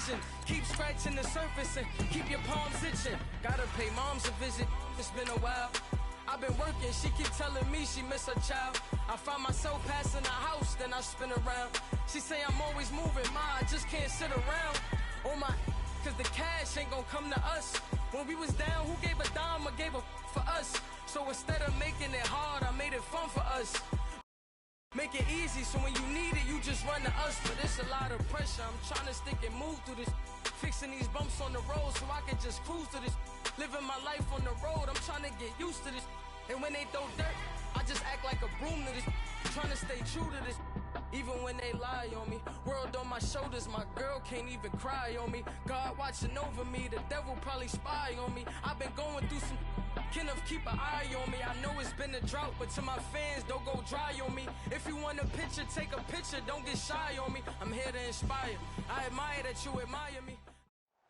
vision. Keep scratching the surface and keep your palms itching. Gotta pay moms a visit, it's been a while. I've been working, she keep telling me she miss her child. I find myself passing the house, then I spin around. She say I'm always moving, ma, I just can't sit around. Oh my, cause the cash ain't gonna come to us. When we was down, who gave a dime or gave a for us? So instead of making it hard, I made it fun for us. Make it easy, so when you need it, you just run to us. But it's a lot of pressure, I'm trying to stick and move through this. Fixing these bumps on the road so I can just cruise to this. Living my life on the road, I'm trying to get used to this. And when they throw dirt, I just act like a broom to this. Trying to stay true to this, even when they lie on me. World on my shoulders, my girl can't even cry on me. God watching over me, the devil probably spy on me. I've been going through some, Kenneth keep an eye on me. I know it's been a drought, but to my fans, don't go dry on me. If you want a picture, take a picture, don't get shy on me. I'm here to inspire, I admire that you admire me.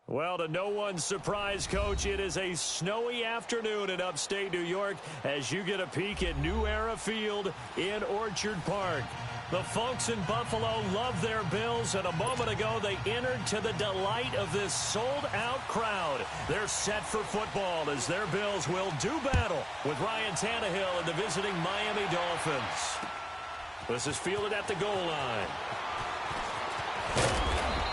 Well, to no one's surprise, Coach, it is a snowy afternoon in upstate New York as you get a peek at New Era Field in Orchard Park. The folks in Buffalo love their Bills, and a moment ago they entered to the delight of this sold-out crowd. They're set for football as their Bills will do battle with Ryan Tannehill and the visiting Miami Dolphins. This is fielded at the goal line.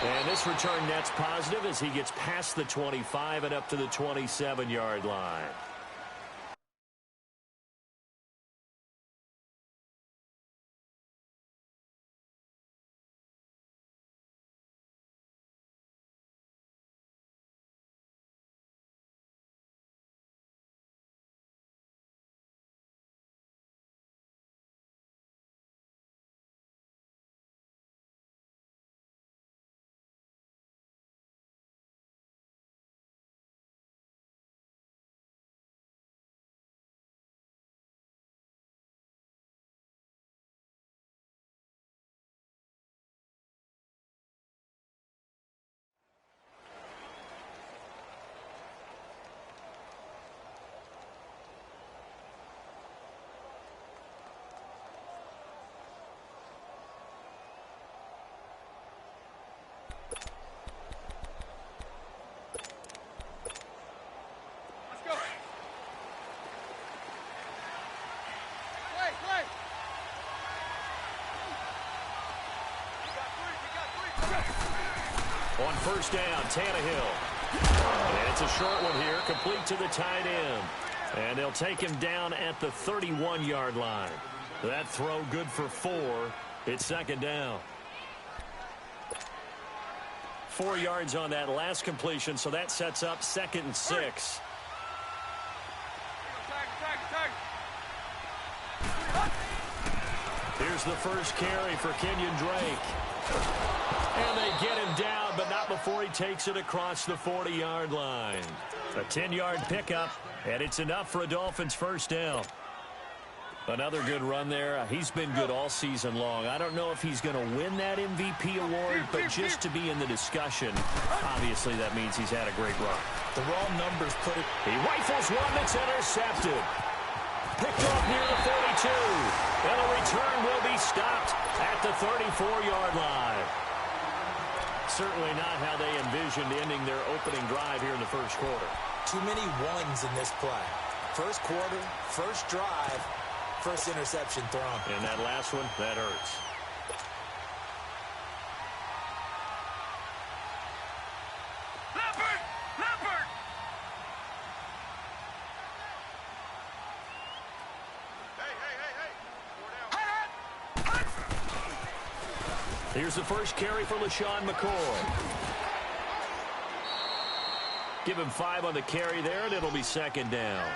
And this return net's positive as he gets past the 25 and up to the 27-yard line. On first down, Tannehill. And it's a short one here, complete to the tight end. And they'll take him down at the 31-yard line. That throw good for 4. It's second down. 4 yards on that last completion, so that sets up 2nd and 6. Here's the first carry for Kenyon Drake. And they get him down, but not before he takes it across the 40-yard line. A 10-yard pickup, and it's enough for a Dolphins first down. Another good run there. He's been good all season long. I don't know if he's going to win that MVP award, but just to be in the discussion, obviously that means he's had a great run. The raw numbers put it. He rifles one that's intercepted. Picked off near the 42. And a return will be stopped at the 34-yard line. Certainly not how they envisioned ending their opening drive here in the first quarter. Too many ones in this play. First quarter, first drive, first interception thrown. And that last one, that hurts. Here's the first carry for LaShawn McCoy. Give him 5 on the carry there, and it'll be second down.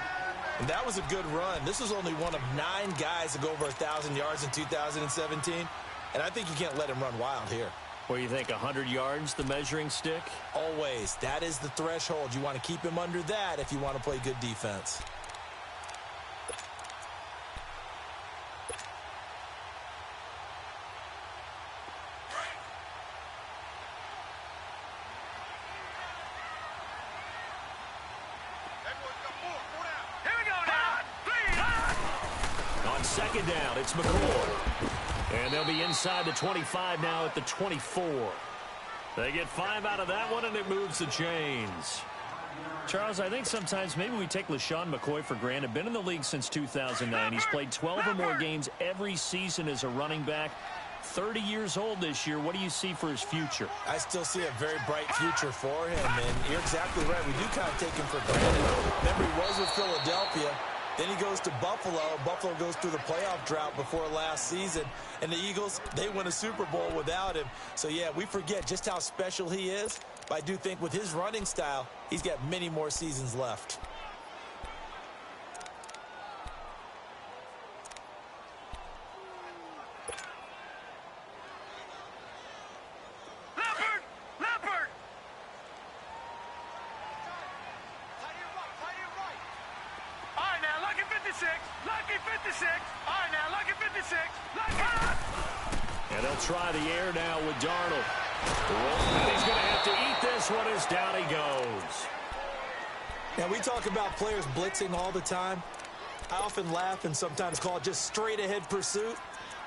And that was a good run. This was only one of 9 guys to go over 1,000 yards in 2017. And I think you can't let him run wild here. Well, you think 100 yards, the measuring stick? Always. That is the threshold. You want to keep him under that if you want to play good defense. Second down, it's McCoy. And they'll be inside the 25 now at the 24. They get 5 out of that one, and it moves the chains. Charles, I think sometimes maybe we take LaShawn McCoy for granted. Been in the league since 2009. He's played 12 or more games every season as a running back. 30 years old this year. What do you see for his future? I still see a very bright future for him, and you're exactly right. We do kind of take him for granted. Remember, he was with Philadelphia. Then he goes to Buffalo. Buffalo goes through the playoff drought before last season. And the Eagles, they win a Super Bowl without him. So, yeah, we forget just how special he is. But I do think with his running style, he's got many more seasons left. And they'll try the air now with Darnold. And he's going to have to eat this one as down he goes. Now, we talk about players blitzing all the time. I often laugh and sometimes call it just straight-ahead pursuit.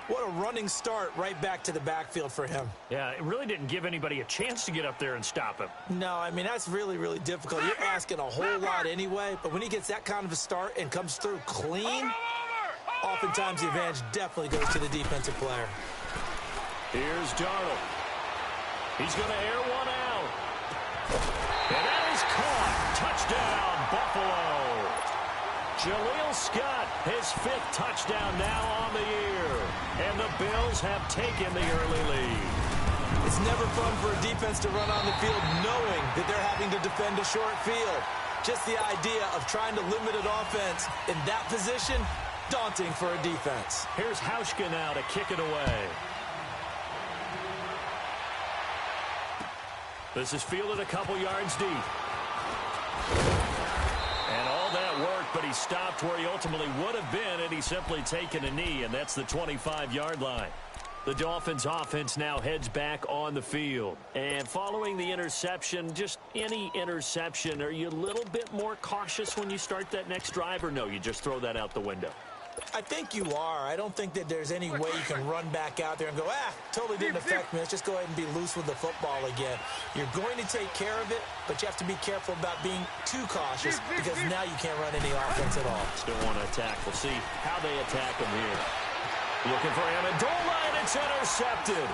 What a running start right back to the backfield for him. Yeah, it really didn't give anybody a chance to get up there and stop him. No, I mean, that's really, really difficult. You're asking a whole lot anyway, but when he gets that kind of a start and comes through clean, oftentimes the advantage definitely goes to the defensive player. Here's Darnold. He's going to air one out. And that is caught. Touchdown, Buffalo. Jaleel Scott, his 5th touchdown now on the year. And the Bills have taken the early lead. It's never fun for a defense to run on the field knowing that they're having to defend a short field. Just the idea of trying to limit an offense in that position, daunting for a defense. Here's Hauschka now to kick it away. This is fielded a couple yards deep. And all that work, but he stopped where he ultimately would have been, and he's simply taken a knee, and that's the 25-yard line. The Dolphins' offense now heads back on the field. And following the interception, just any interception, are you a little bit more cautious when you start that next drive, or no, you just throw that out the window? I think you are. I don't think that there's any way you can run back out there and go, totally didn't affect me. Let's just go ahead and be loose with the football again. You're going to take care of it, but you have to be careful about being too cautious because now you can't run any offense at all. Still want to attack. We'll see how they attack him here. Looking for Amendola, and it's intercepted.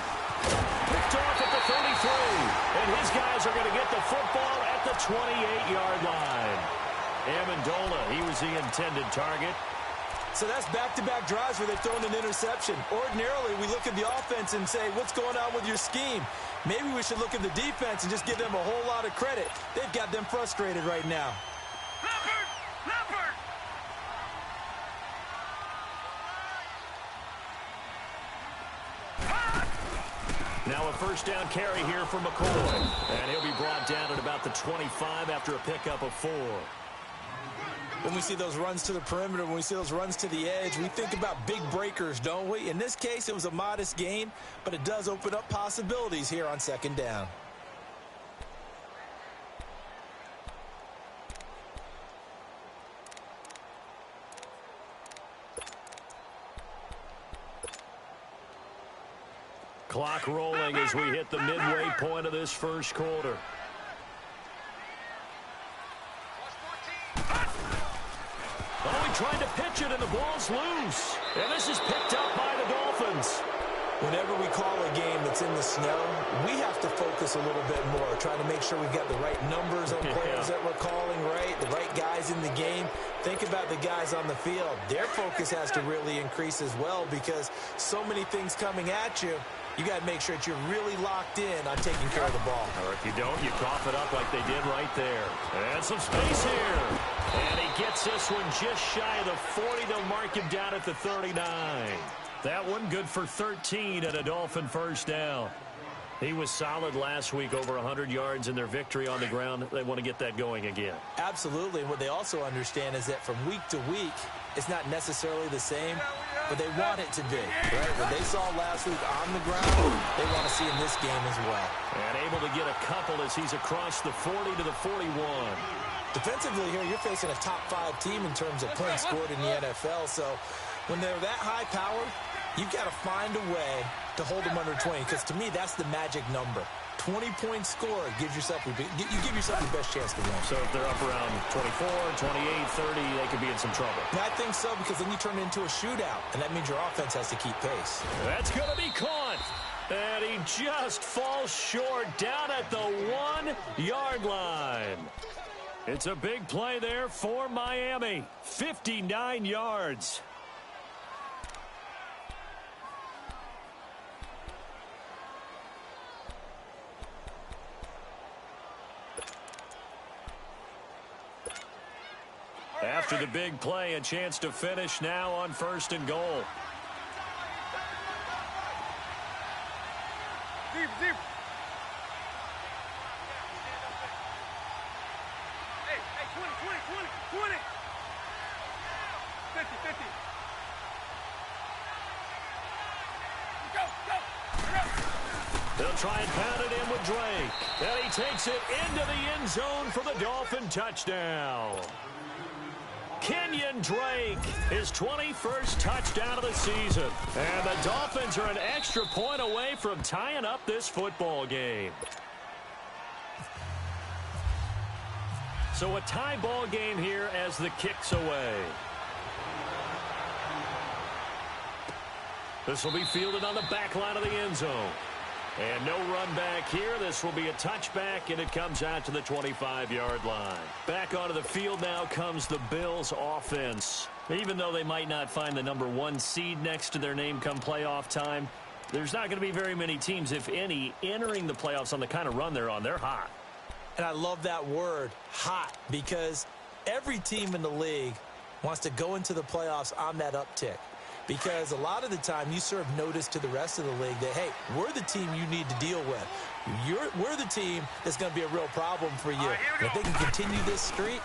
Picked off at the 33. And his guys are going to get the football at the 28-yard line. Amendola, he was the intended target. So that's back-to-back drives where they've thrown an interception. Ordinarily, we look at the offense and say, what's going on with your scheme? Maybe we should look at the defense and just give them a whole lot of credit. They've got them frustrated right now. Now a first down carry here for McCoy. And he'll be brought down at about the 25 after a pickup of 4. When we see those runs to the perimeter, when we see those runs to the edge, we think about big breakers, don't we? In this case, it was a modest gain, but it does open up possibilities here on second down. Clock rolling as we hit the midway point of this first quarter. Oh, he tried to pitch it, and the ball's loose. And this is picked up by the Dolphins. Whenever we call a game that's in the snow, we have to focus a little bit more, trying to make sure we've got the right numbers on players that we're calling, right? The right guys in the game. Think about the guys on the field. Their focus has to really increase as well because so many things coming at you. You got to make sure that you're really locked in on taking care of the ball. Or if you don't, you cough it up like they did right there. And some space here. And he gets this one just shy of the 40. They'll mark him down at the 39. That one good for 13 and a Dolphin first down. He was solid last week, over 100 yards in their victory on the ground. They want to get that going again. Absolutely. And what they also understand is that from week to week, it's not necessarily the same, but they want it to be, right? What they saw last week on the ground, they want to see in this game as well. And able to get a couple as he's across the 40 to the 41. Defensively here, you're facing a top 5 team in terms of points scored in the NFL, so when they're that high powered, you've got to find a way to hold them under 20, because to me, that's the magic number. 20-point score, you give yourself your best chance to win. So if they're up around 24, 28, 30, they could be in some trouble. I think so, because then you turn it into a shootout, and that means your offense has to keep pace. That's going to be caught. And he just falls short down at the 1-yard line. It's a big play there for Miami. 59 yards. After the big play, a chance to finish now on 1st and goal. Deep, deep. Hey, 20. 50. Go. They'll try and pound it in with Drake. And he takes it into the end zone for the Dolphin touchdown. Kenyon Drake, his 21st touchdown of the season. And the Dolphins are an extra point away from tying up this football game. So a tie ball game here as the kick's away. This will be fielded on the back line of the end zone. And no run back here. This will be a touchback, and it comes out to the 25-yard line. Back onto the field now comes the Bills offense. Even though they might not find the number 1 seed next to their name come playoff time, there's not going to be very many teams, if any, entering the playoffs on the kind of run they're on. They're hot. And I love that word, hot, because every team in the league wants to go into the playoffs on that uptick. Because a lot of the time you serve notice to the rest of the league that, hey, we're the team you need to deal with. We're the team that's going to be a real problem for you. And if they can continue this streak,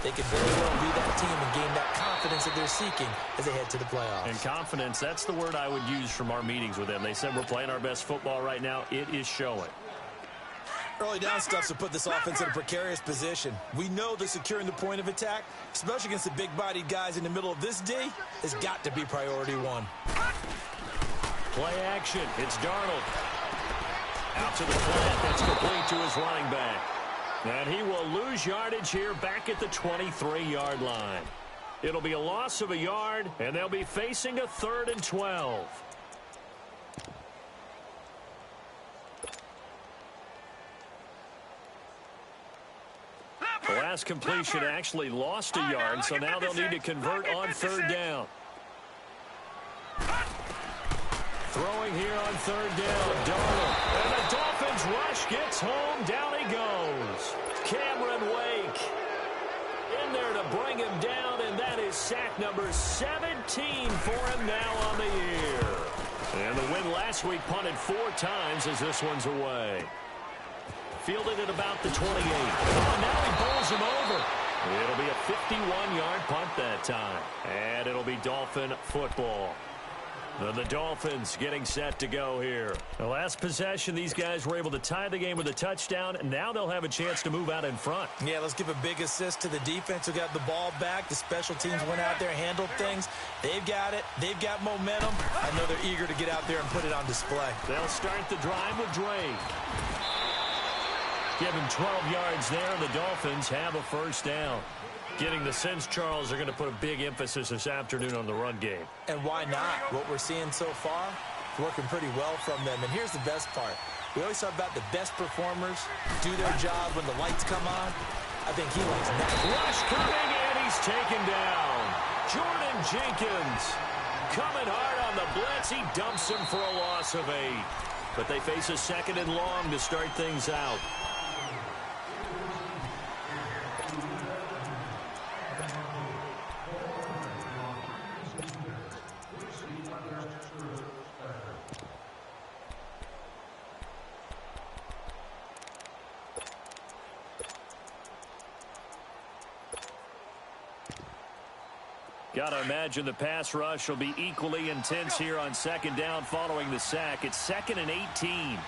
they can very well be that team and gain that confidence that they're seeking as they head to the playoffs. And confidence, that's the word I would use from our meetings with them. They said we're playing our best football right now. It is showing. Early down stuff to put this offense in a precarious position. We know that securing the point of attack, especially against the big-bodied guys in the middle of this D, has got to be priority 1. Play action. It's Darnold. Out to the flat. That's complete to his running back. And he will lose yardage here back at the 23-yard line. It'll be a loss of a yard, and they'll be facing a 3rd and 12. The last completion actually lost a yard, so now they'll need to convert on 3rd down. Throwing here on 3rd down, Darnold. And the Dolphins rush gets home. Down he goes. Cameron Wake in there to bring him down, and that is sack number 17 for him now on the year. And the win last week punted 4 times as this one's away. Fielded at about the 28. Oh, now he bowls him over. It'll be a 51-yard punt that time. And it'll be Dolphin football. The Dolphins getting set to go here. The last possession, these guys were able to tie the game with a touchdown, and now they'll have a chance to move out in front. Yeah, let's give a big assist to the defense who got the ball back. The special teams went out there, handled things. They've got it. They've got momentum. I know they're eager to get out there and put it on display. They'll start the drive with Drake. Give him 12 yards there, and the Dolphins have a 1st down. Getting the sense, Charles, are going to put a big emphasis this afternoon on the run game. And why not? What we're seeing so far, working pretty well from them. And here's the best part. We always talk about the best performers do their job when the lights come on. I think he likes that. Rush coming, and he's taken down. Jordan Jenkins coming hard on the blitz. He dumps him for a loss of 8. But they face a 2nd and long to start things out. Got to imagine the pass rush will be equally intense here on 2nd down following the sack. It's 2nd and 18.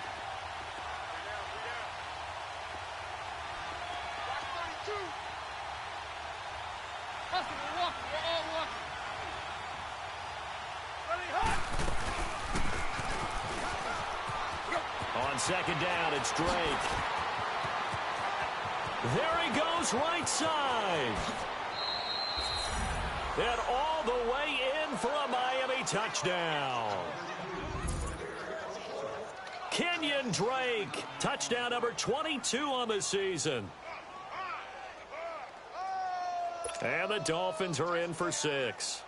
second down. It's Drake. There he goes right side. And all the way in for a Miami touchdown. Kenyon Drake, touchdown number 22 on the season. And the Dolphins are in for 6.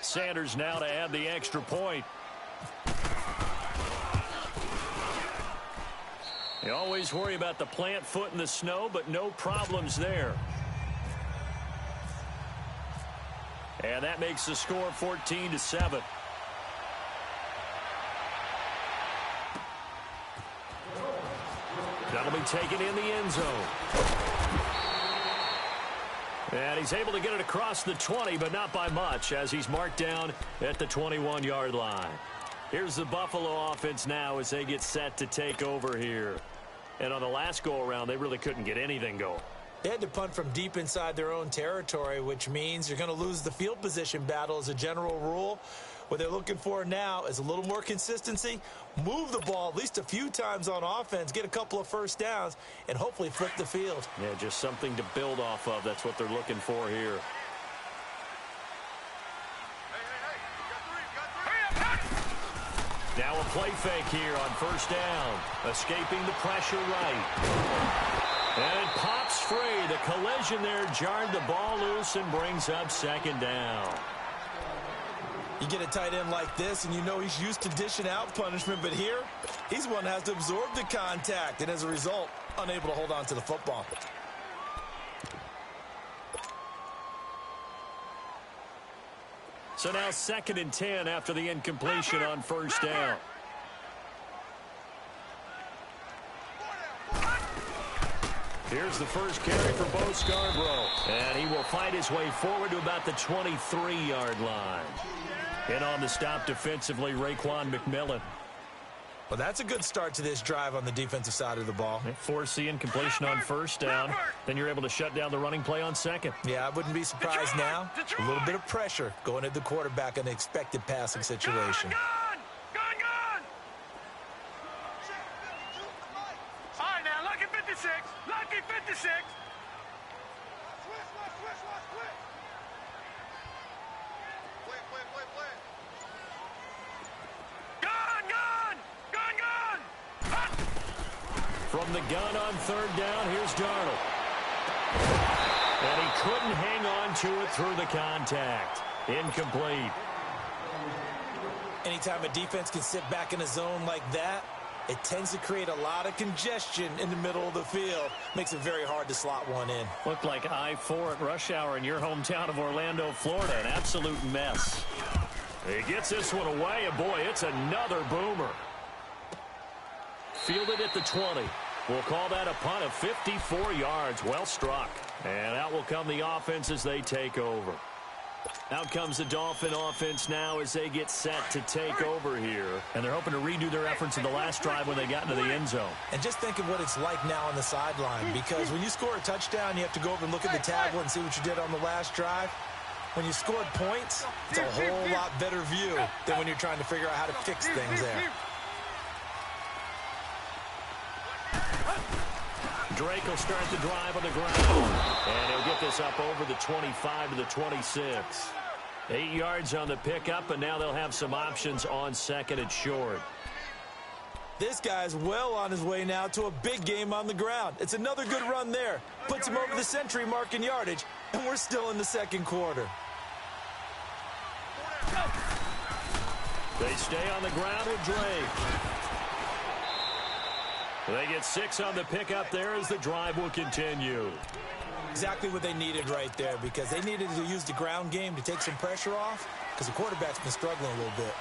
Sanders now to add the extra point. You always worry about the plant foot in the snow, but no problems there. And that makes the score 14-7. That'll be taken in the end zone. And he's able to get it across the 20, but not by much, as he's marked down at the 21-yard line. Here's the Buffalo offense now as they get set to take over here. And on the last go-around, they really couldn't get anything going. They had to punt from deep inside their own territory, which means you're going to lose the field position battle as a general rule. What they're looking for now is a little more consistency, move the ball at least a few times on offense, get a couple of first downs, and hopefully flip the field. Yeah, just something to build off of. That's what they're looking for here. Now a play fake here on first down. Escaping the pressure right. And it pops free. The collision there jarred the ball loose and brings up second down. You get a tight end like this, and you know he's used to dishing out punishment, but here, he's one that has to absorb the contact, and as a result, unable to hold on to the football. So now 2nd and 10 after the incompletion on first down. Here's the first carry for Bo Scarborough. And he will fight his way forward to about the 23-yard line. And on the stop defensively, Raekwon McMillan. Well, that's a good start to this drive on the defensive side of the ball. Force the incompletion on first down. Then you're able to shut down the running play on second. Yeah, I wouldn't be surprised now. A little bit of pressure going at the quarterback in an expected passing situation. Gone! All right, now, lucky 56. Lucky 56. From the gun on third down, here's Darnold. And he couldn't hang on to it through the contact. Incomplete. Anytime a defense can sit back in a zone like that, it tends to create a lot of congestion in the middle of the field. Makes it very hard to slot one in. Looked like I-4 at rush hour in your hometown of Orlando, Florida. An absolute mess. He gets this one away, and boy, it's another boomer. Fielded at the 20. We'll call that a punt of 54 yards. Well struck. And out will come the offense as they take over. Out comes the Dolphin offense now as they get set to take over here. And they're hoping to redo their efforts in the last drive when they got into the end zone. And just think of what it's like now on the sideline, because when you score a touchdown, you have to go over and look at the tablet and see what you did on the last drive. When you scored points, it's a whole lot better view than when you're trying to figure out how to fix things there. Drake will start the drive on the ground. And he'll get this up over the 25 to the 26. 8 yards on the pickup, and now they'll have some options on second and short. This guy's well on his way now to a big game on the ground. It's another good run there. Puts him over the century mark in yardage, and we're still in the second quarter. They stay on the ground with Drake. They get 6 on the pickup there as the drive will continue. Exactly what they needed right there, because they needed to use the ground game to take some pressure off, because the quarterback's been struggling a little bit.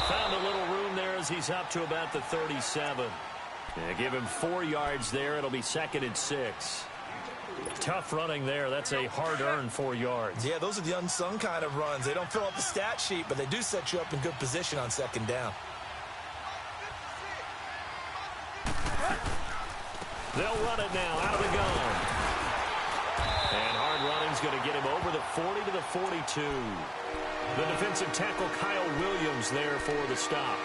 Found a little room there as he's up to about the 37. Yeah, give him 4 yards there. It'll be 2nd and 6. Tough running there. That's a hard-earned 4 yards. Yeah, those are the unsung kind of runs. They don't fill up the stat sheet, but they do set you up in good position on second down. They'll run it now out of the gun. going to get him over the 40 to the 42. The defensive tackle Kyle Williams there for the stop.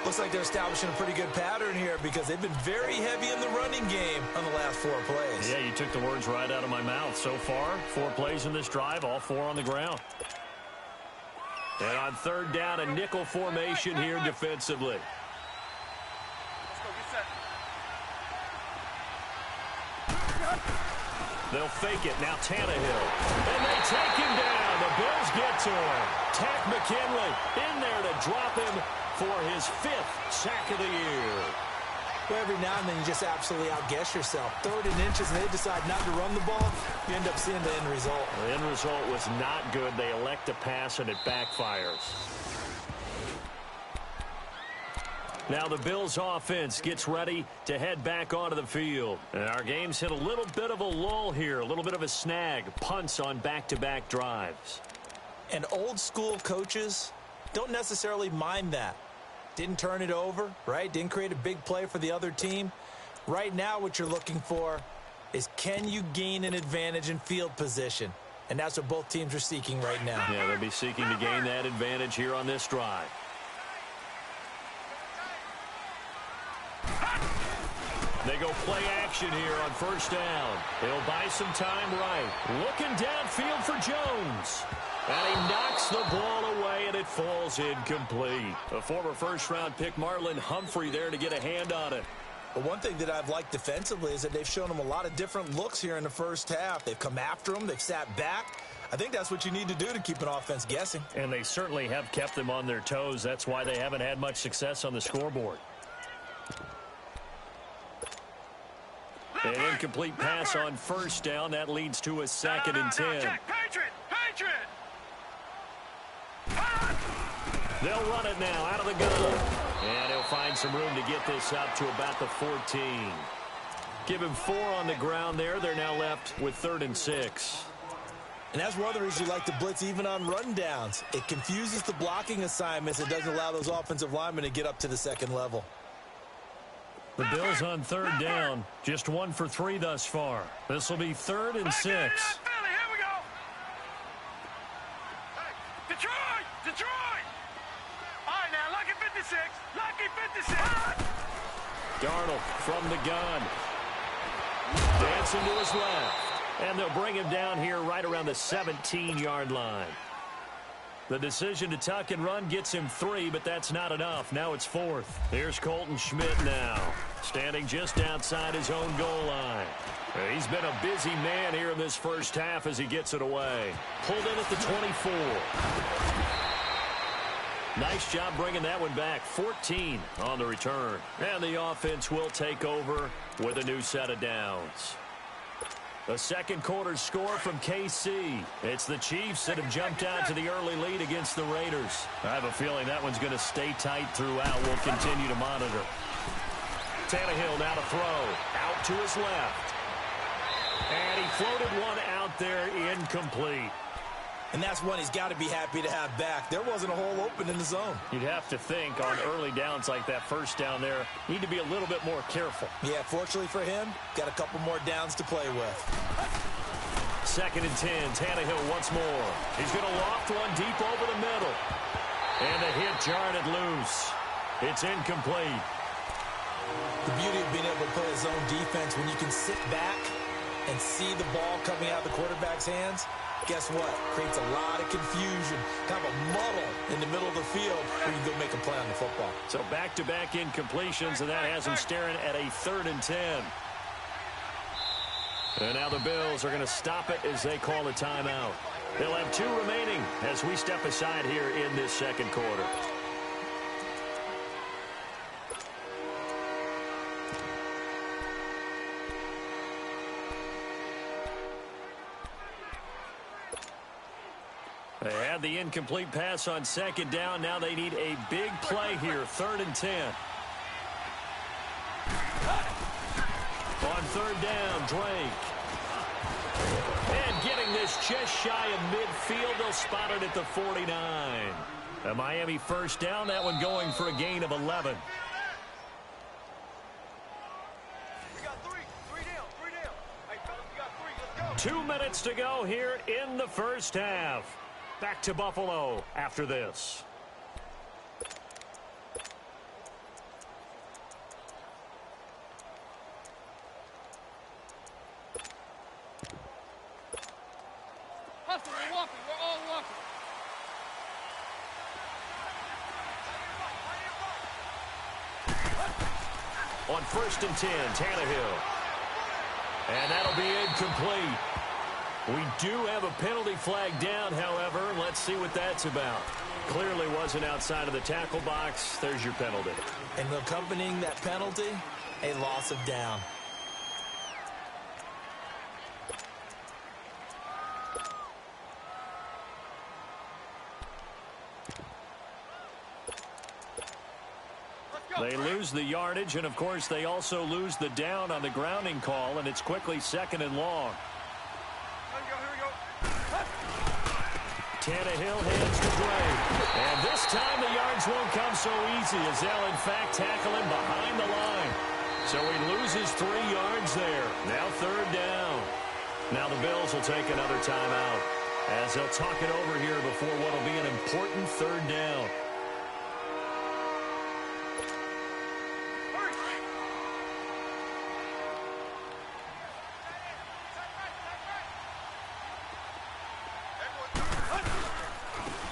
Looks like they're establishing a pretty good pattern here because they've been very heavy in the running game on the last 4 plays. Yeah, you took the words right out of my mouth. So far, 4 plays in this drive, all 4 on the ground. And on third down, a nickel formation here defensively. Let's go, get set. They'll fake it. Now Tannehill. And they take him down. The Bills get to him. Tack McKinley in there to drop him for his 5th sack of the year. Well, every now and then you just absolutely outguess yourself. 3rd and inches, and they decide not to run the ball. You end up seeing the end result. The end result was not good. They elect to pass, and it backfires. Now the Bills offense gets ready to head back onto the field. And our game's hit a little bit of a lull here, a little bit of a snag. Punts on back-to-back drives. And old school coaches don't necessarily mind that. Didn't turn it over, right? Didn't create a big play for the other team. Right now what you're looking for is, can you gain an advantage in field position? And that's what both teams are seeking right now. Yeah, they'll be seeking to gain that advantage here on this drive. They go play action here on first down. They'll buy some time right. Looking downfield for Jones. And he knocks the ball away, and it falls incomplete. A former first-round pick, Marlon Humphrey, there to get a hand on it. But one thing that I've liked defensively is that they've shown them a lot of different looks here in the first half. They've come after them. They've sat back. I think that's what you need to do to keep an offense guessing. And they certainly have kept them on their toes. That's why they haven't had much success on the scoreboard. An incomplete pass on first down. That leads to a 2nd and 10. Check. Patriot! They'll run it now out of the gun. And he'll find some room to get this up to about the 14. Give him 4 on the ground there. They're now left with 3rd and 6. And that's one of the reasons you like to blitz even on rundowns. It confuses the blocking assignments. It doesn't allow those offensive linemen to get up to the second level. The Bills on 3rd down. Just 1 for 3 thus far. This will be 3rd and 6. Here we go. Detroit! All right, now, lucky 56. Lucky 56. Darnold from the gun. Dancing to his left. And they'll bring him down here right around the 17-yard line. The decision to tuck and run gets him 3, but that's not enough. Now it's 4th. Here's Colton Schmidt now, standing just outside his own goal line. He's been a busy man here in this first half as he gets it away. Pulled in at the 24. Nice job bringing that one back. 14 on the return. And the offense will take over with a new set of downs. A second quarter score from KC. It's the Chiefs that have jumped out to the early lead against the Raiders. I have a feeling that one's going to stay tight throughout. We'll continue to monitor. Tannehill now to throw. Out to his left. And he floated one out there incomplete. And that's one he's got to be happy to have back. There wasn't a hole open in the zone. You'd have to think on early downs like that first down there, need to be a little bit more careful. Yeah, fortunately for him, got a couple more downs to play with. 2nd and 10, Tannehill once more. He's going to loft one deep over the middle. And the hit jarred it loose. It's incomplete. The beauty of being able to play a zone defense when you can sit back and see the ball coming out of the quarterback's hands, guess what? Creates a lot of confusion, kind of a muddle in the middle of the field where you can go make a play on the football. So back-to-back incompletions, and that has him staring at a 3rd and 10. And now the Bills are going to stop it as they call a timeout. They'll have 2 remaining as we step aside here in this second quarter. They had the incomplete pass on 2nd down. Now they need a big play here. 3rd and 10. On 3rd down, Drake. And getting this just shy of midfield. They'll spot it at the 49. A Miami first down. That one going for a gain of 11. We got 3. 3 down. 3 down. Hey, fellas, we got 3. Let's go. 2 minutes to go here in the first half. Back to Buffalo after this. Hustle, we're walking. We're all walking. On 1st and 10, Tannehill. And that'll be incomplete. We do have a penalty flag down, however. Let's see what that's about. Clearly wasn't outside of the tackle box. There's your penalty. And accompanying that penalty, a loss of down. They lose the yardage, and, of course, they also lose the down on the grounding call, and it's quickly 2nd and long. Here we go. Tannehill hands to Gray. And this time the yards won't come so easy as they'll, in fact, tackle him behind the line. So he loses 3 yards there. Now 3rd down. Now the Bills will take another timeout as they'll talk it over here before what will be an important 3rd down.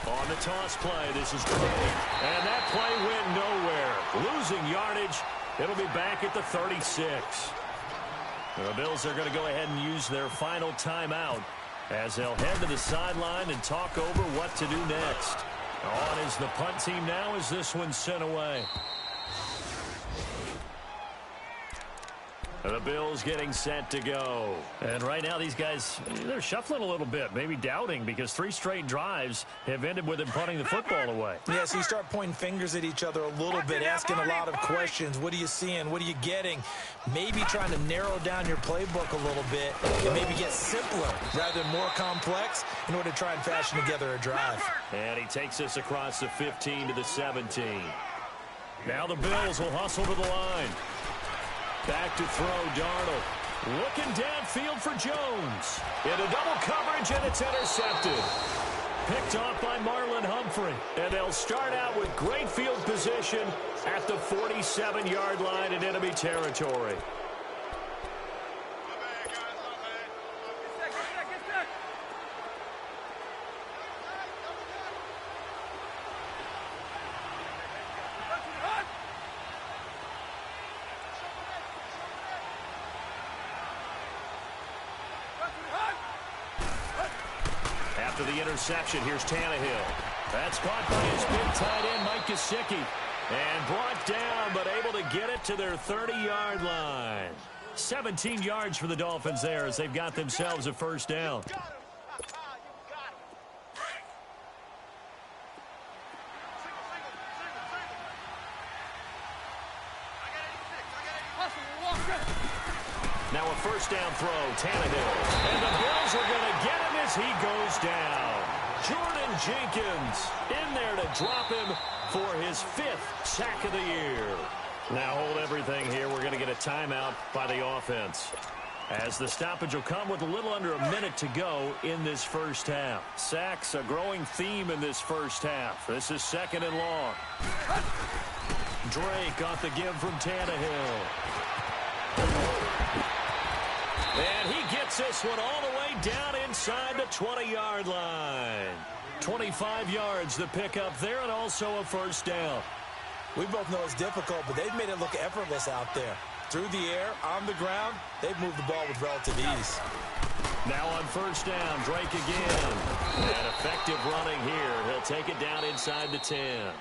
On the toss play, this is Gray. And that play went nowhere. Losing yardage. It'll be back at the 36. The Bills are going to go ahead and use their final timeout as they'll head to the sideline and talk over what to do next. On is the punt team now as this one's sent away. The Bills getting set to go. And right now these guys, they're shuffling a little bit, maybe doubting, because 3 straight drives have ended with them punting the football away. Yeah, so you start pointing fingers at each other a little bit, asking a lot of questions. What are you seeing? What are you getting? Maybe trying to narrow down your playbook a little bit and maybe get simpler rather than more complex in order to try and fashion together a drive. And he takes us across the 15 to the 17. Now the Bills will hustle to the line. Back to throw, Darnold. Looking downfield for Jones. Into double coverage, and it's intercepted. Picked off by Marlon Humphrey. And they'll start out with great field position at the 47-yard line in enemy territory. After the interception, here's Tannehill. That's caught by his big tight end, Mike Gesicki. And brought down, but able to get it to their 30-yard line. 17 yards for the Dolphins there as they've got themselves a 1st down. Now a 1st down throw, Tannehill. And the Bills are going to get him as he goes down. Jordan Jenkins in there to drop him for his 5th sack of the year. Now hold everything here. We're going to get a timeout by the offense, as the stoppage will come with a little under a minute to go in this first half. Sacks, a growing theme in this first half. This is 2nd and long. Drake got the give from Tannehill. And he gets this one all the way down inside the 20-yard line. 25 yards the pickup there, and also a 1st down. We both know it's difficult, but they've made it look effortless out there. Through the air, on the ground, they've moved the ball with relative ease. Now on 1st down, Drake again. And effective running here. He'll take it down inside the 10.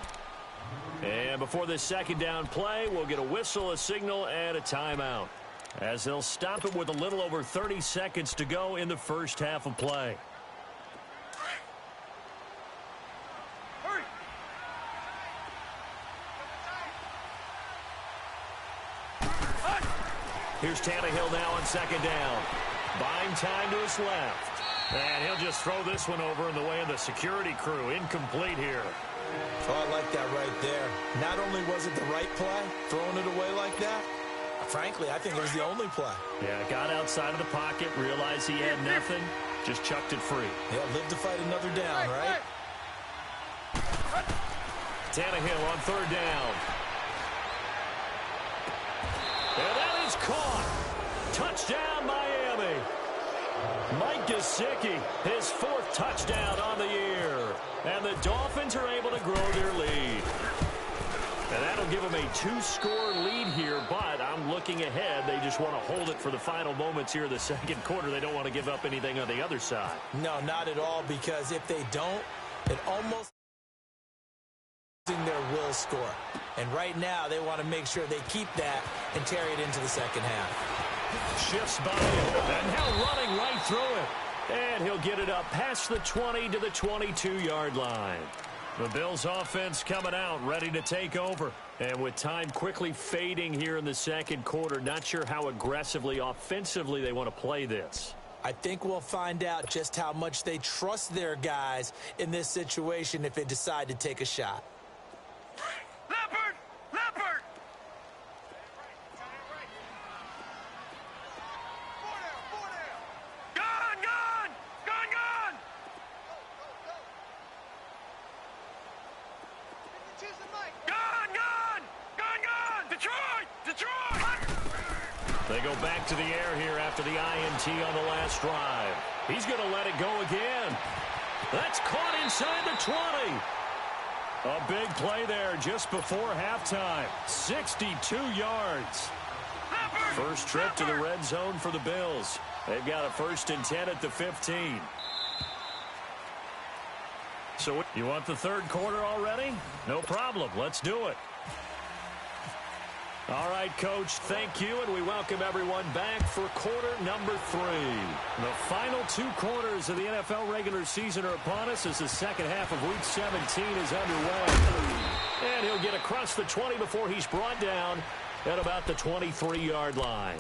And before this 2nd down play, we'll get a whistle, a signal, and a timeout, as they'll stop it with a little over 30 seconds to go in the first half of play. Hurry. Here's Tannehill now on 2nd down. Buying time to his left. And he'll just throw this one over in the way of the security crew. Incomplete here. Oh, I like that right there. Not only was it the right play, throwing it away like that, Frankly, I think it was the only play. Yeah, got outside of the pocket, realized he had nothing, just chucked it free. Yeah, live to fight another down, right? Tannehill on third down. And that is caught. Touchdown, Miami. Mike Gesicki, his 4th touchdown on the year. And the Dolphins are able to grow their lead. And that'll give them a 2-score lead here, but I'm looking ahead. They just want to hold it for the final moments here of the second quarter. They don't want to give up anything on the other side. No, not at all, because if they don't, it almost their will score. And right now, they want to make sure they keep that and carry it into the second half. Shifts by him, and now running right through it. And he'll get it up past the 20 to the 22-yard line. The Bills offense coming out, ready to take over. And with time quickly fading here in the second quarter, not sure how aggressively, offensively they want to play this. I think we'll find out just how much they trust their guys in this situation if they decide to take a shot. Leopard! Leopard! Gone! Gone! Gone! Gone! Gone! Gone! Gone! Gone! Detroit! Detroit! They go back to the air here after the INT on the last drive. He's going to let it go again. That's caught inside the 20. A big play there just before halftime. 62 yards. First trip to the red zone for the Bills. They've got a 1st and 10 at the 15. So you want the third quarter already? No problem. Let's do it. All right, Coach, thank you, and we welcome everyone back for quarter number 3. The final 2 quarters of the NFL regular season are upon us as the second half of Week 17 is underway. And he'll get across the 20 before he's brought down at about the 23-yard line.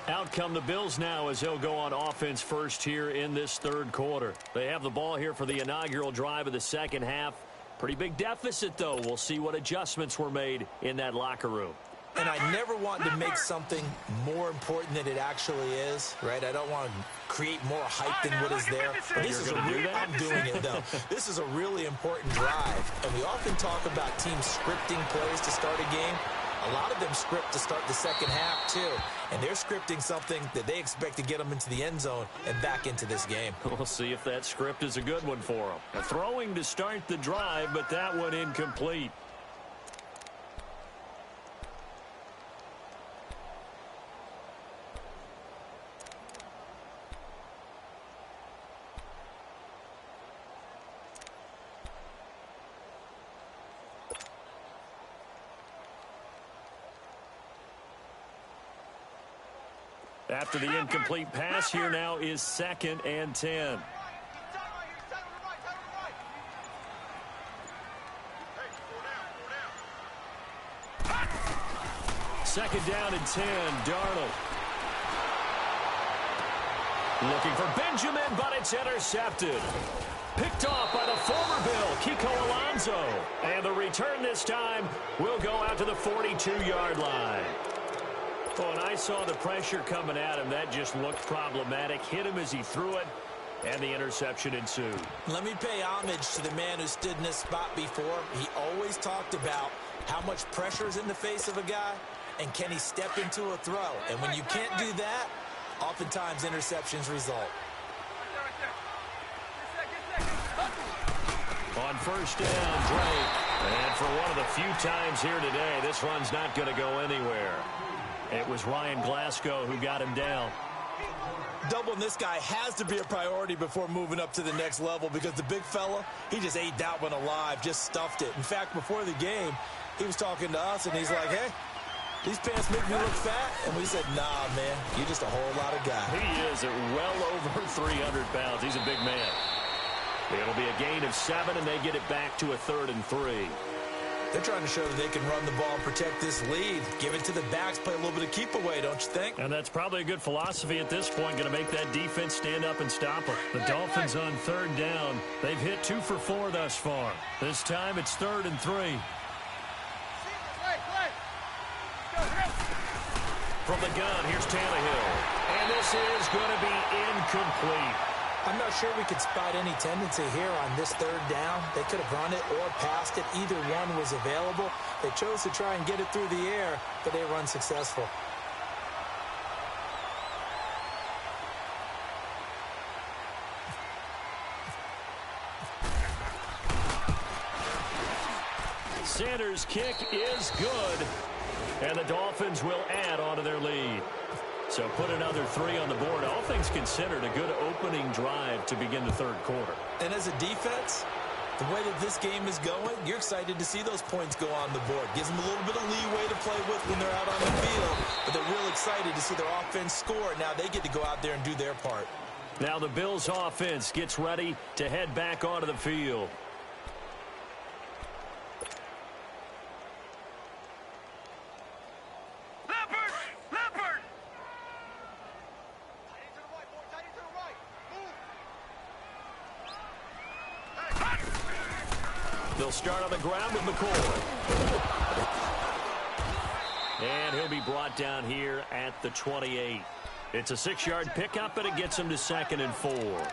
Out come the Bills now as they'll go on offense first here in this third quarter. They have the ball here for the inaugural drive of the second half. Pretty big deficit, though. We'll see what adjustments were made in that locker room. And I never want to make something more important than it actually is, right? I don't want to create more hype than what is there. But this is I'm doing it, though. This is a really important drive. And we often talk about teams scripting plays to start a game. A lot of them script to start the second half, too. And they're scripting something that they expect to get them into the end zone and back into this game. We'll see if that script is a good one for them. A throwing to start the drive, but that one incomplete. After the incomplete pass, here now is 2nd and 10. Second down and 10, Darnold. Looking for Benjamin, but it's intercepted. Picked off by the former Bill, Kiko Alonso. And the return this time will go out to the 42-yard line. When I saw the pressure coming at him, that just looked problematic. Hit him as he threw it, and the interception ensued. Let me pay homage to the man who stood in this spot before. He always talked about how much pressure is in the face of a guy, and can he step into a throw. And when you can't do that, oftentimes interceptions result. On first down, Drake. And for one of the few times here today, this run's not going to go anywhere. It was Ryan Glasgow who got him down. Doubling this guy has to be a priority before moving up to the next level because the big fella, he just ate that one alive, just stuffed it. In fact, before the game, he was talking to us, and he's like, hey, these pants make me look fat. And we said, nah, man, you're just a whole lot of guy. He is at well over 300 pounds. He's a big man. It'll be a gain of 7, and they get it back to a 3rd and 3. They're trying to show that they can run the ball and protect this lead. Give it to the backs, play a little bit of keep away, don't you think? And that's probably a good philosophy at this point, going to make that defense stand up and stop them. The Dolphins on 3rd down. They've hit 2 for 4 thus far. This time it's 3rd and 3. From the gun, here's Tannehill. And this is going to be incomplete. I'm not sure we could spot any tendency here on this third down. They could have run it or passed it. Either one was available. They chose to try and get it through the air, but they were unsuccessful. Sanders' kick is good, and the Dolphins will add on to their lead. So put another 3 on the board. All things considered, a good opening drive to begin the third quarter. And as a defense, the way that this game is going, you're excited to see those points go on the board. Gives them a little bit of leeway to play with when they're out on the field, but they're real excited to see their offense score. Now they get to go out there and do their part. Now the Bills' offense gets ready to head back onto the field. They'll start on the ground with McCoy. And he'll be brought down here at the 28. It's a 6-yard pickup, and it gets him to 2nd and 4.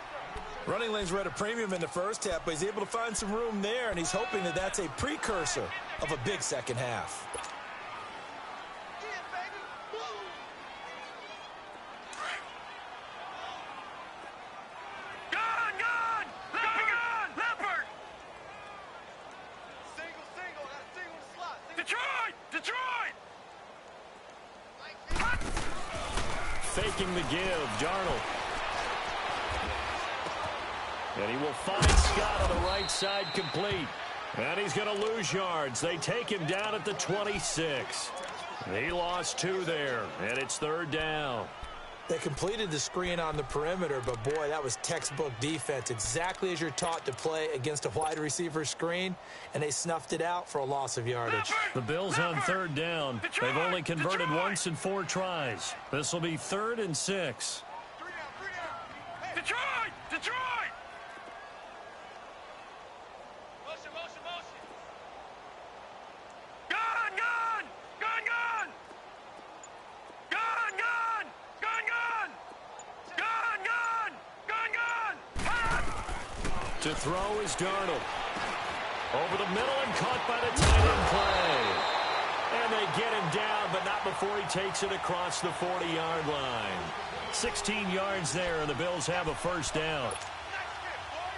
Running lanes were at a premium in the first half, but he's able to find some room there, and he's hoping that that's a precursor of a big second half. Faking the give, Darnold. And he will find Scott on the right side, complete. And he's going to lose yards. They take him down at the 26. He lost 2 there, and it's 3rd down. They completed the screen on the perimeter, but boy, that was textbook defense. Exactly as you're taught to play against a wide receiver screen, and they snuffed it out for a loss of yardage. The Bills on 3rd down. They've only converted once in 4 tries. This will be 3rd and 6. Detroit! Detroit! Motion, motion, motion. Gun, gun! Gun, gun! Gun, gun! Gun, gun! Gun, gun! Gun, gun! To throw is Darnold. Over the middle and caught by the tight end play. And they get him down, but not before he takes it across the 40-yard line. 16 yards there, and the Bills have a 1st down.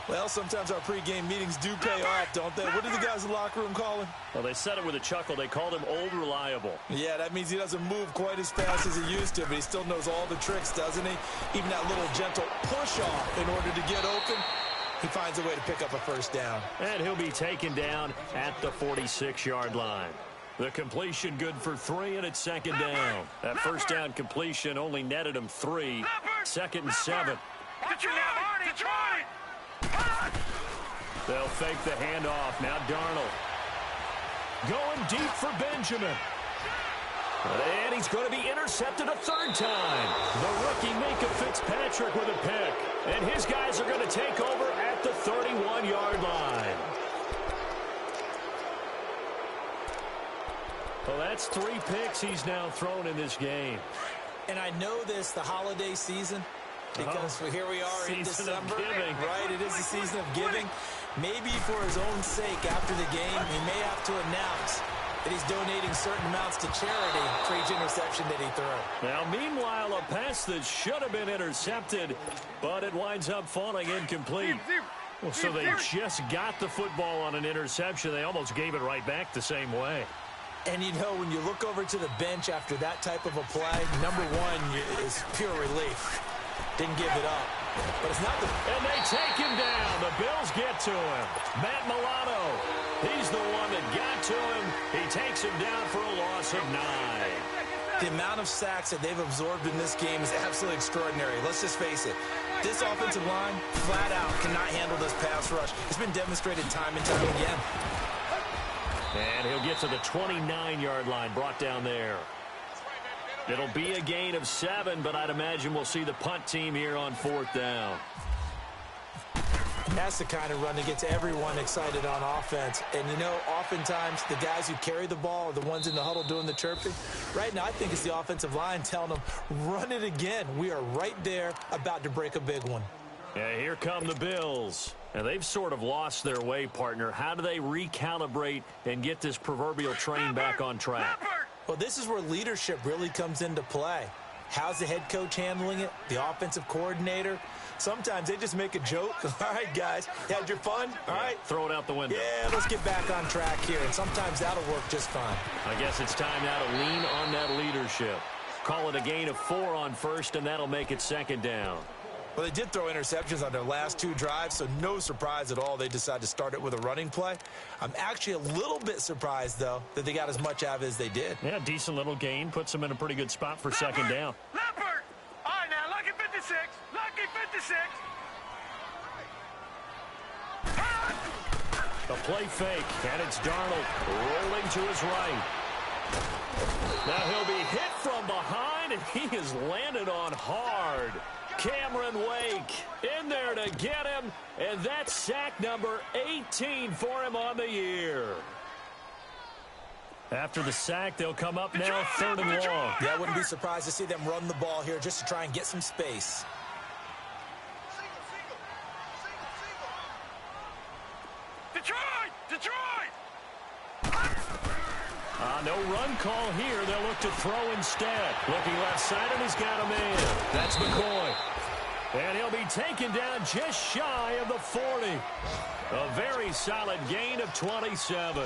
Well, sometimes our pregame meetings do pay off, don't they? What did the guys in the locker room call him? Well, they said it with a chuckle. They called him Old Reliable. Yeah, that means he doesn't move quite as fast as he used to, but he still knows all the tricks, doesn't he? Even that little gentle push-off in order to get open, he finds a way to pick up a 1st down. And he'll be taken down at the 46-yard line. The completion good for 3, and it's 2nd down. That 1st down completion only netted him 3. 2nd and 7. Detroit! They'll fake the handoff. Now Darnold. Going deep for Benjamin. And he's going to be intercepted a 3rd time. The rookie Minka Fitzpatrick with a pick. And his guys are going to take over at the 31-yard line. Well, that's 3 picks he's now thrown in this game. And I know this, the holiday season, because here we are in December. Right, it is the season of giving. Maybe for his own sake, after the game, he may have to announce that he's donating certain amounts to charity for each interception that he threw. Now, meanwhile, a pass that should have been intercepted, but it winds up falling incomplete. Well, so they just got the football on an interception. They almost gave it right back the same way. And, you know, when you look over to the bench after that type of a play, number one is pure relief. Didn't give it up. But it's not the... And they take him down. The Bills get to him. Matt Milano, he's the one that got to him. He takes him down for a loss of 9. The amount of sacks that they've absorbed in this game is absolutely extraordinary. Let's just face it. This offensive line, flat out, cannot handle this pass rush. It's been demonstrated time and time again. And he'll get to the 29-yard line, brought down there. It'll be a gain of 7, but I'd imagine we'll see the punt team here on 4th down. That's the kind of run that gets everyone excited on offense. And, you know, oftentimes the guys who carry the ball are the ones in the huddle doing the chirping. Right now, I think it's the offensive line telling them, run it again. We are right there about to break a big one. Yeah, here come the Bills. And they've sort of lost their way, partner. How do they recalibrate and get this proverbial train back on track? Well, this is where leadership really comes into play. How's the head coach handling it? The offensive coordinator? Sometimes they just make a joke. All right, guys, had your fun? All right. Throw it out the window. Yeah, let's get back on track here. And sometimes that'll work just fine. I guess it's time now to lean on that leadership. Call it a gain of 4 on first, and that'll make it second down. Well, they did throw interceptions on their last 2 drives, so no surprise at all they decided to start it with a running play. I'm actually a little bit surprised, though, that they got as much out of it as they did. Yeah, decent little gain. Puts them in a pretty good spot for second down. Leopard! All right, now, lucky 56. Lucky 56. The play fake, and it's Darnold rolling to his right. Now he'll be hit from behind, and he is landed on hard. Cameron Wake in there to get him, and that's sack number 18 for him on the year. After the sack, they'll come up now 3rd and long. Yeah, I wouldn't be surprised to see them run the ball here just to try and get some space. Detroit! No run call here. They'll look to throw instead. Looking left side, and he's got a man. That's McCoy. And he'll be taken down just shy of the 40. A very solid gain of 27.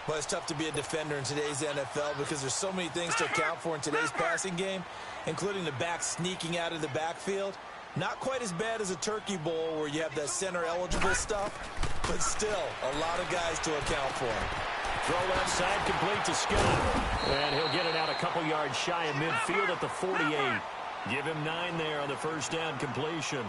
Well, it's tough to be a defender in today's NFL because there's so many things to account for in today's passing game, including the back sneaking out of the backfield. Not quite as bad as a turkey bowl where you have that center-eligible stuff, but still a lot of guys to account for. Throw left side, complete to Scott. And he'll get it out a couple yards shy of midfield at the 48. Give him 9 there on the first down completion.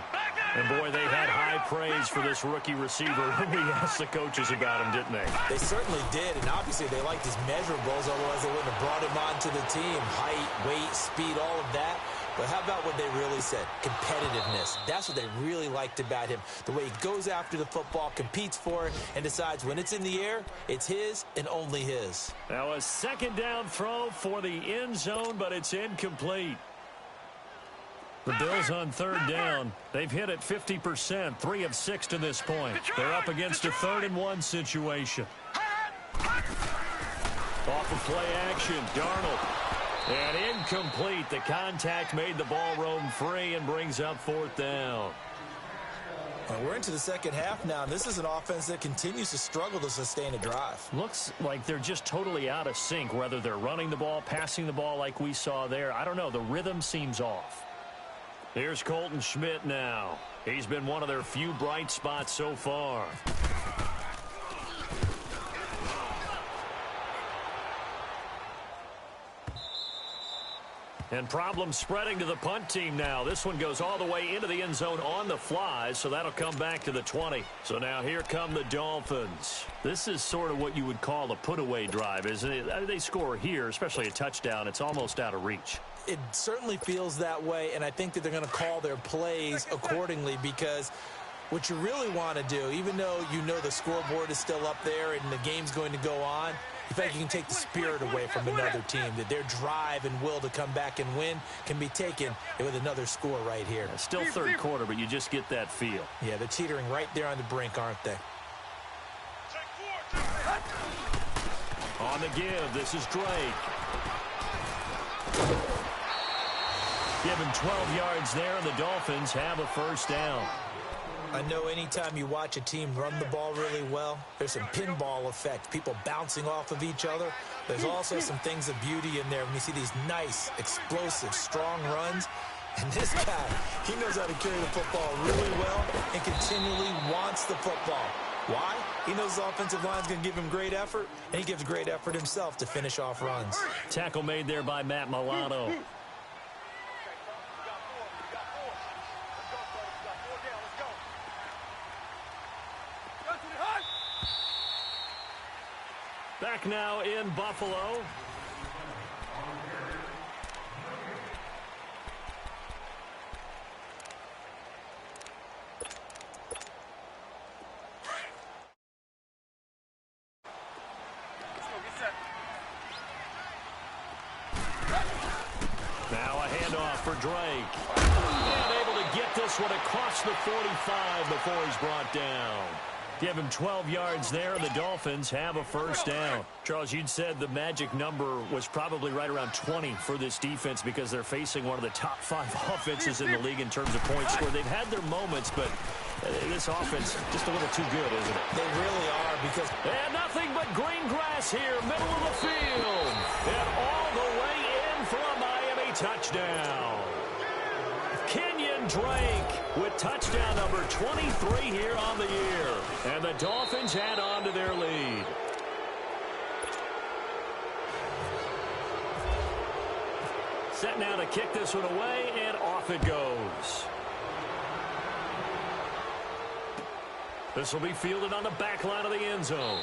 And, boy, they had high praise for this rookie receiver when we asked the coaches about him, didn't they? They certainly did, and obviously they liked his measurables, otherwise they wouldn't have brought him onto the team. Height, weight, speed, all of that. But how about what they really said? Competitiveness. That's what they really liked about him. The way he goes after the football, competes for it, and decides when it's in the air, it's his and only his. Now a second down throw for the end zone, but it's incomplete. The Bills on 3rd down. They've hit it 50%, 3 of 6 to this point. They're up against a 3rd and 1 situation. Off of play action, Darnold. And incomplete. The contact made the ball roam free and brings up 4th down. Well, we're into the second half now. This is an offense that continues to struggle to sustain a drive. Looks like they're just totally out of sync, whether they're running the ball, passing the ball like we saw there. I don't know. The rhythm seems off. Here's Colton Schmidt now. He's been one of their few bright spots so far. And problems spreading to the punt team now. This one goes all the way into the end zone on the fly, so that'll come back to the 20. So now here come the Dolphins. This is sort of what you would call a put-away drive, isn't it? They score here, especially a touchdown. It's almost out of reach. It certainly feels that way, and I think that they're going to call their plays accordingly because what you really want to do, even though you know the scoreboard is still up there and the game's going to go on, in fact, you can take the spirit away from another team, that their drive and will to come back and win can be taken with another score right here. It's still 3rd quarter, but you just get that feel. Yeah, they're teetering right there on the brink, aren't they? On the give, this is Drake. Give him 12 yards there, and the Dolphins have a first down. I know anytime you watch a team run the ball really well, there's some pinball effect, people bouncing off of each other. There's also some things of beauty in there when you see these nice, explosive, strong runs. And this guy, he knows how to carry the football really well and continually wants the football. Why? He knows the offensive line's going to give him great effort, and he gives great effort himself to finish off runs. Tackle made there by Matt Milano. Back now in Buffalo. for Drake. And able to get this one across the 45 before he's brought down. Give him 12 yards there, and the Dolphins have a first down. Charles, you'd said the magic number was probably right around 20 for this defense because they're facing one of the top 5 offenses in the league in terms of points scored. They've had their moments, but this offense just a little too good, isn't it? They really are because... And nothing but green grass here, middle of the field. And all the way in for a Miami touchdown. Kenyon Drake with touchdown number 23 here on the year. And the Dolphins add on to their lead. Set now to kick this one away, and off it goes. This will be fielded on the back line of the end zone.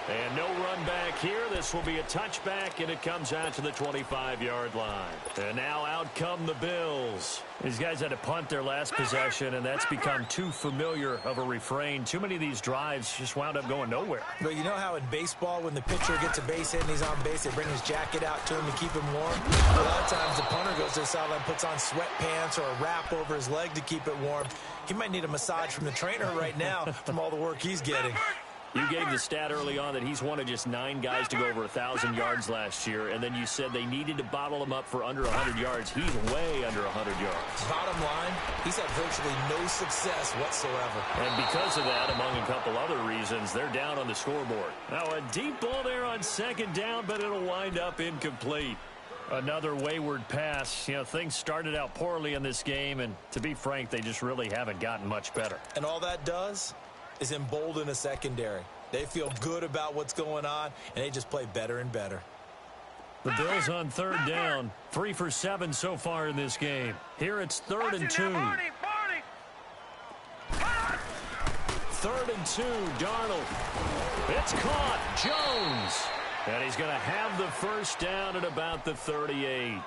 And no run back here. This will be a touchback, and it comes out to the 25-yard line. And now out come the Bills. These guys had to punt their last possession, and that's become too familiar of a refrain. Too many of these drives just wound up going nowhere. But you know how in baseball, when the pitcher gets a base hit and he's on base, they bring his jacket out to him to keep him warm? A lot of times the punter goes to the sideline, puts on sweatpants or a wrap over his leg to keep it warm. He might need a massage from the trainer right now from all the work he's getting. You gave the stat early on that he's one of just 9 guys to go over 1,000 yards last year, and then you said they needed to bottle him up for under 100 yards. He's way under 100 yards. Bottom line, he's had virtually no success whatsoever. And because of that, among a couple other reasons, they're down on the scoreboard. Now, a deep ball there on second down, but it'll wind up incomplete. Another wayward pass. You know, things started out poorly in this game, and to be frank, they just really haven't gotten much better. And all that does is embolden a secondary. They feel good about what's going on, and they just play better and better. The Bills on third down. 3 for 7 so far in this game. Here it's 3rd and 2. 3rd and 2, Darnold. It's caught. Jones. And he's going to have the first down at about the 38.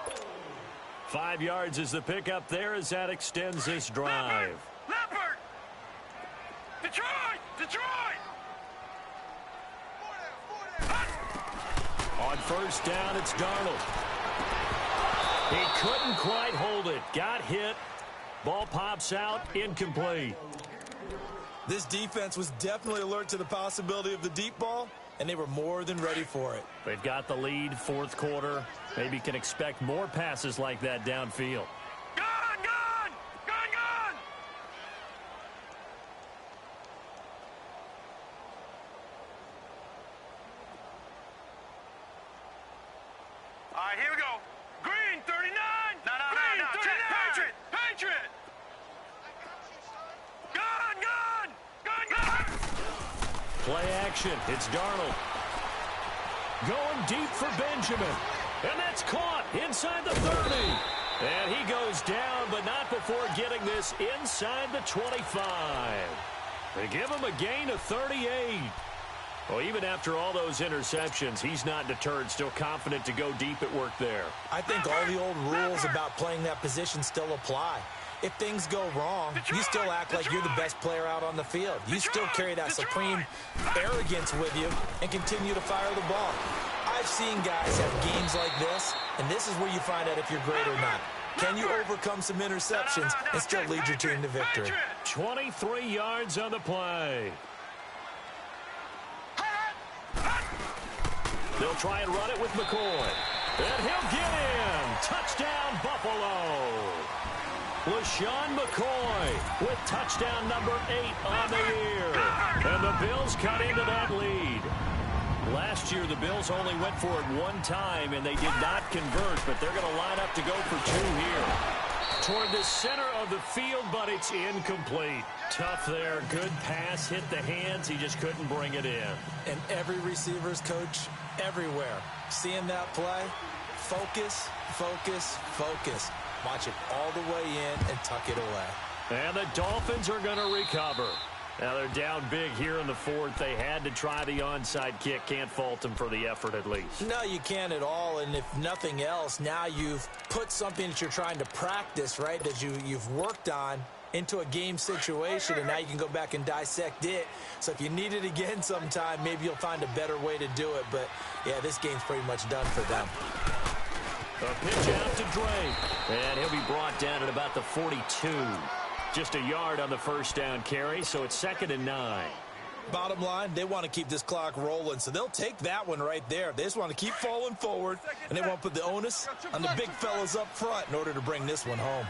5 yards is the pickup there as that extends this drive. Leopard! Detroit! On first down, it's Darnold. He couldn't quite hold it. Got hit. Ball pops out. Incomplete. This defense was definitely alert to the possibility of the deep ball, and they were more than ready for it. They've got the lead, 4th quarter. Maybe can expect more passes like that downfield. All right, here we go. Green, 39. No. Patriot. Gun. Play action. It's Darnold. Going deep for Benjamin. And that's caught inside the 30. And he goes down, but not before getting this inside the 25. They give him a gain of 38. Well, even after all those interceptions, he's not deterred, still confident to go deep at work there. I think all the old rules about playing that position still apply. If things go wrong, you still act like you're the best player out on the field. You still carry that supreme arrogance with you and continue to fire the ball. I've seen guys have games like this, and this is where you find out if you're great or not. Can you overcome some interceptions and still lead your team to victory? 23 yards on the play. They'll try and run it with McCoy. And he'll get in. Touchdown, Buffalo. LaShawn McCoy with touchdown number 8 on the year. And the Bills cut into that lead. Last year, the Bills only went for it one time, and they did not convert, but they're going to line up to go for 2 here. Toward the center of the field, but it's incomplete. Tough there. Good pass. Hit the hands. He just couldn't bring it in. And every receiver's coach everywhere. Seeing that play, focus. Watch it all the way in and tuck it away. And the Dolphins are going to recover. Now they're down big here in the 4th. They had to try the onside kick. Can't fault them for the effort at least. No, you can't at all. And if nothing else, now you've put something that you're trying to practice, right, that you've worked on into a game situation, and now you can go back and dissect it. So if you need it again sometime, maybe you'll find a better way to do it. But, yeah, this game's pretty much done for them. A pitch out to Drake. And he'll be brought down at about the 42. Just a yard on the first down carry, so it's 2nd and 9. Bottom line, they want to keep this clock rolling, so they'll take that one right there. They just want to keep falling forward, and they want to put the onus on the big fellas up front in order to bring this one home.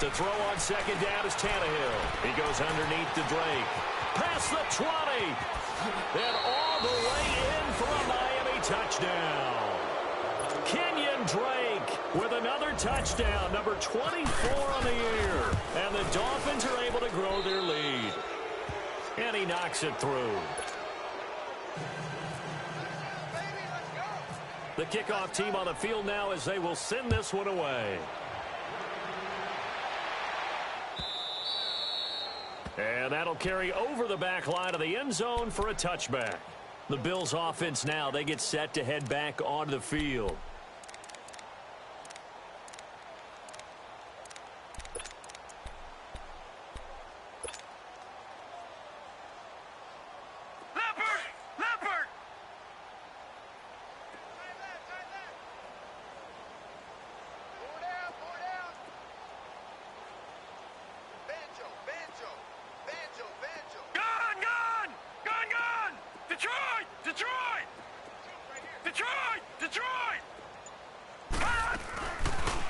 To throw on 2nd down is Tannehill. He goes underneath to Drake. Past the 20. And all the way in for a Miami touchdown. Kenyon Drake with another touchdown, number 24 on the year. And the Dolphins are able to grow their lead. And he knocks it through. The kickoff team on the field now as they will send this one away. And that'll carry over the back line of the end zone for a touchback. The Bills offense now, they get set to head back onto the field.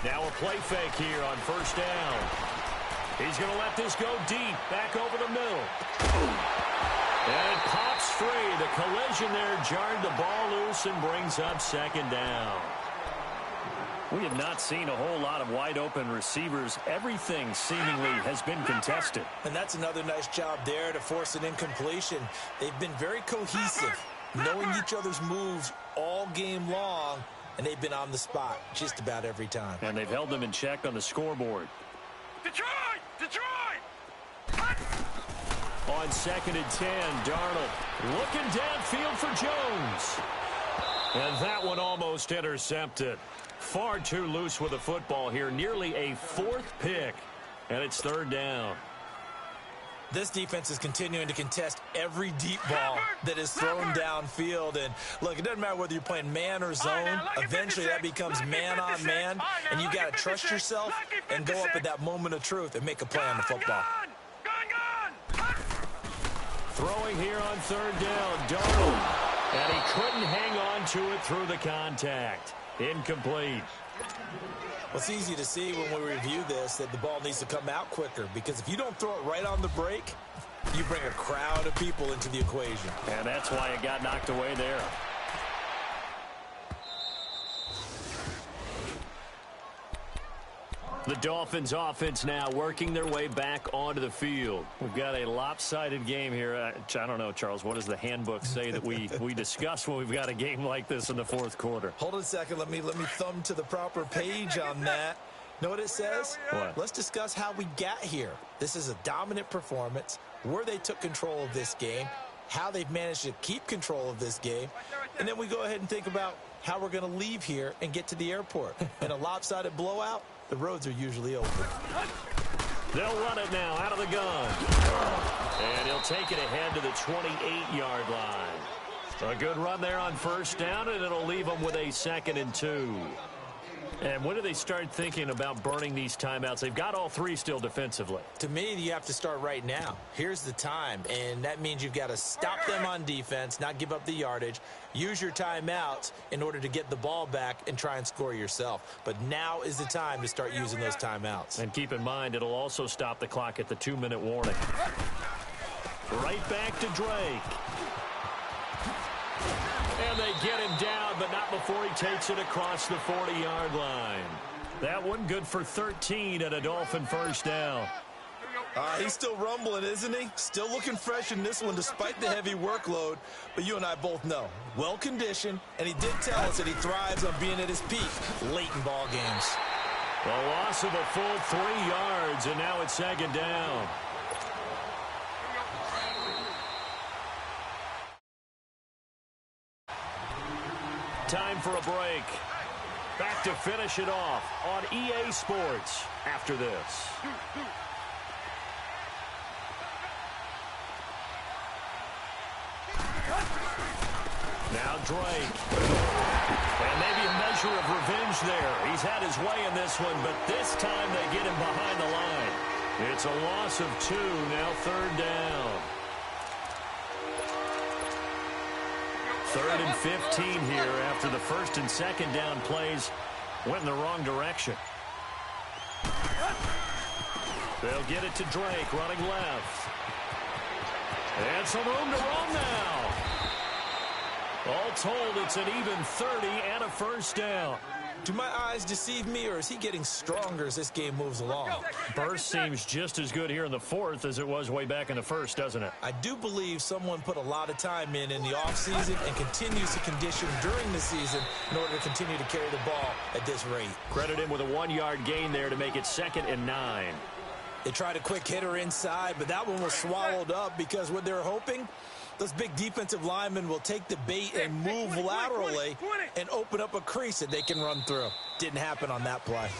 Now a play fake here on first down. He's going to let this go deep, back over the middle. And it pops free. The collision there jarred the ball loose and brings up 2nd down. We have not seen a whole lot of wide-open receivers. Everything seemingly has been contested. And that's another nice job there to force an incompletion. They've been very cohesive, knowing each other's moves all game long, and they've been on the spot just about every time. And they've held them in check on the scoreboard. Detroit! On 2nd and 10, Darnold looking downfield for Jones. And that one almost intercepted. Far too loose with the football here. Nearly a 4th pick. And it's 3rd down. This defense is continuing to contest every deep ball that is thrown downfield. And, look, it doesn't matter whether you're playing man or zone. Eventually that becomes man on man. And you got to trust yourself and go up at that moment of truth and make a play on the football. Throwing here on 3rd down, Darnold. And he couldn't hang on to it through the contact. Incomplete. Well, it's easy to see when we review this that the ball needs to come out quicker, because if you don't throw it right on the break, you bring a crowd of people into the equation. And that's why it got knocked away there. The Dolphins offense now working their way back onto the field. We've got a lopsided game here. I don't know, Charles, what does the handbook say that we discuss when we've got a game like this in the 4th quarter? Hold on a second. Let me thumb to the proper page on that. Know what it says? What? Let's discuss how we got here. This is a dominant performance, where they took control of this game, how they've managed to keep control of this game, and then we go ahead and think about how we're going to leave here and get to the airport. In a lopsided blowout, the roads are usually open. They'll run it now out of the gun. And he'll take it ahead to the 28-yard line. A good run there on first down, and it'll leave them with a 2nd and 2. And when do they start thinking about burning these timeouts? They've got all 3 still defensively. To me, you have to start right now. Here's the time, and that means you've got to stop them on defense, not give up the yardage, use your timeouts in order to get the ball back and try and score yourself. But now is the time to start using those timeouts. And keep in mind, it'll also stop the clock at the 2-minute warning. Right back to Drake. And they get him down, but not before he takes it across the 40-yard line. That one good for 13 and a Dolphin first down. He's still rumbling, isn't he? Still looking fresh in this one despite the heavy workload. But you and I both know, well-conditioned, and he did tell us that he thrives on being at his peak late in ball games. A loss of a full 3 yards, and now it's 2nd down. Time for a break. Back to finish it off on EA Sports after this. Now Drake. And maybe a measure of revenge there. He's had his way in this one, but this time they get him behind the line. It's a loss of 2, now 3rd down. 3rd and 15 here after the 1st and 2nd down plays went in the wrong direction. They'll get it to Drake, running left. And some room to run now. All told, it's an even 30 and a 1st down. Do my eyes deceive me, or is he getting stronger as this game moves along? Burst seems just as good here in the 4th as it was way back in the 1st, doesn't it? I do believe someone put a lot of time in the offseason and continues to condition during the season in order to continue to carry the ball at this rate. Credit him with a 1-yard gain there to make it 2nd and 9. They tried a quick hitter inside, but that one was swallowed up because what they're hoping, those big defensive linemen will take the bait and move laterally and open up a crease that they can run through. Didn't happen on that play.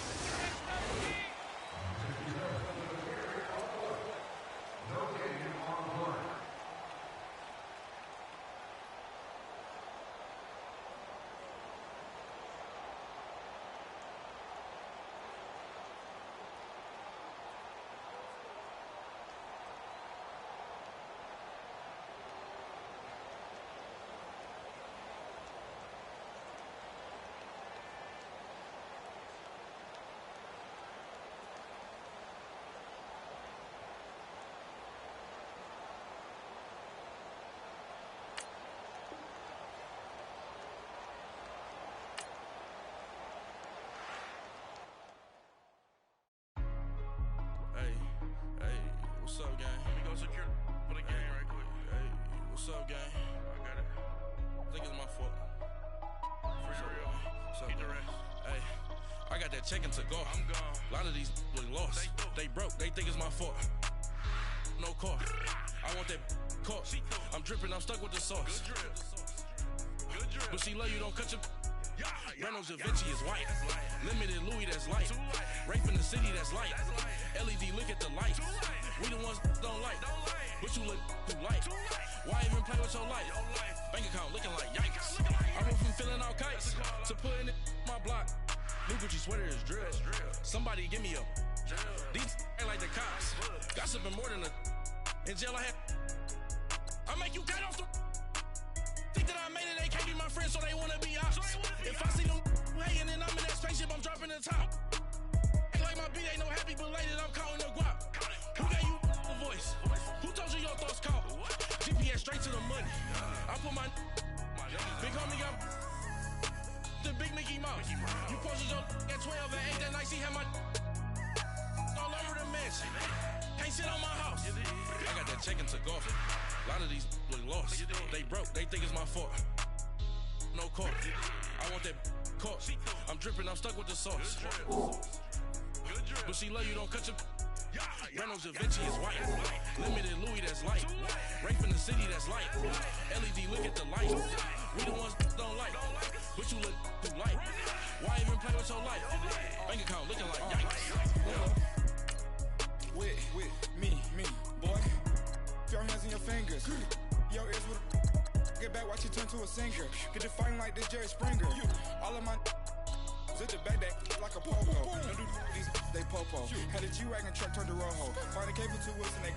What's up, gang? Let me go secure for the game right quick. Hey, what's up, gang? I got it. I think it's my fault. For real. Keep the rest. Hey, I got that check-in to go. I'm gone. A lot of these look lost. They broke. They think it's my fault. No car. I want that caught. I'm dripping. I'm stuck with the sauce. Good drip. Good drip. But she love you. Don't cut your. Reynolds Da Vinci is white. Limited Louis, that's light. Rape in the city, that's light. LED, look at the lights. We the ones don't like. But you look too light. Why even play with your life? Bank account looking like yikes. I went from filling out kites to putting it in my block. New Gucci sweater is drill. Somebody give me a. These ain't like the cops. Gossiping more than a. In jail I had. I make you cut off the. Think that I made it, they can't be my friends, so they wanna be ops. If I see them hanging and I'm in that spaceship, I'm dropping the top. Act like my beat ain't no happy, but later I'm counting the guap. Who gave you the voice? Who told you your thoughts count? GPS straight to the money. I put my big homie got the big Mickey Mouse. You posted your at 12 and 8 that night, she had my all over the mansion. Can't sit on my house. I got that check-in to golf. A lot of these look lost. They broke. They think it's my fault. No car. I want that caught. I'm dripping. I'm stuck with the sauce. But she love you. Don't cut your. Reynolds Da Vinci is white. Limited Louis, that's light. Rape in the city, that's light. LED, look at the lights. We the ones don't like. But you look too light. Why even play with your life? Bank account looking like yikes. With me, boy. Your hands in your fingers. Your ears with a get back, watch you turn to a singer. Get you fighting like this Jerry Springer. All of my at the back that like a popo. Don't do these they popo. Had a G-Wagon truck turned to Rojo. Find a cable 2 wheels and they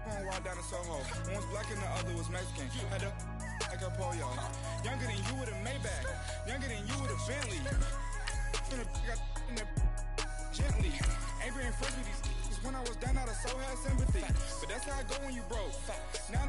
going wild down in Soho. One was black and the other was Mexican. Had a like a pollo. Younger than you with a Maybach. Younger than you with a Bentley. Finna got in there gently. Ain't being friends with these when I was down out of so had sympathy. But that's how I go when you broke. Now